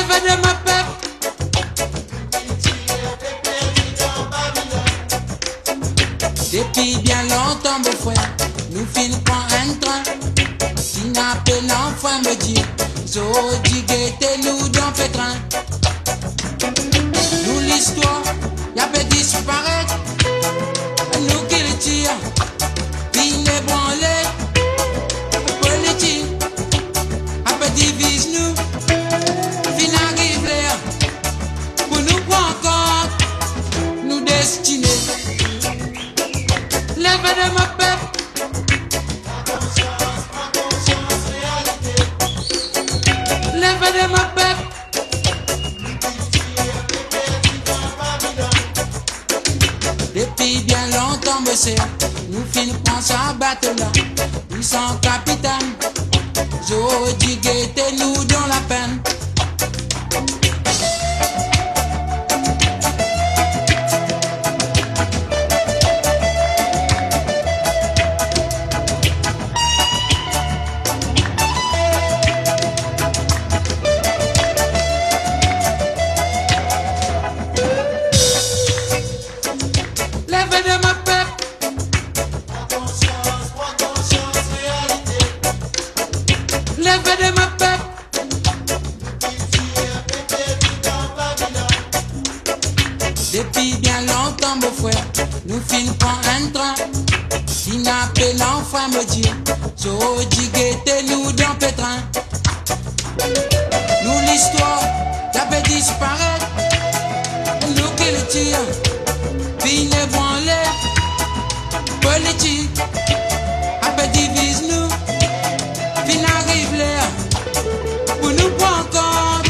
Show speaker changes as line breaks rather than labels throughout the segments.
Lève de ma peuple. Depuis bien longtemps, mon frère, nous finissons un train. Si n'appelle l'enfant me dit, zo digete nous dans pétrin. Nous l'histoire, y'a peut disparaître. Nous qui le tire, puis les branler. Politique, après divise nous. Fin arrive là, pour nous prendre compte, nous destinés. Lève de ma peuple. Lève de ma peuple. Depuis bien longtemps, monsieur, nous finissons sa battre là. Ils sont capitaines. Zo digete nous dans la peine. Lève de ma peuple. Lève de ma peuple. Depuis bien longtemps, mon frère, nous finissons un train. Si n'appelle l'enfant me dit, zo digete nous dans pétrin. Nous l'histoire, y'a peut disparaître. Nous qui le tire, puis les branler. Politique, après divise nous. Fin arrive là, pour nous prendre compte,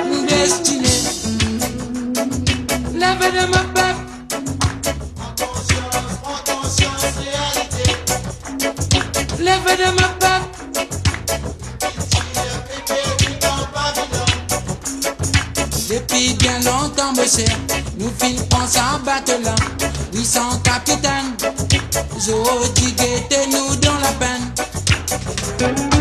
nous destinés. Lève de ma peuple. Lève de ma peuple. Depuis bien longtemps, monsieur, nous finissons sa battre là. 800 capitaines, zo digete nous dans la peine.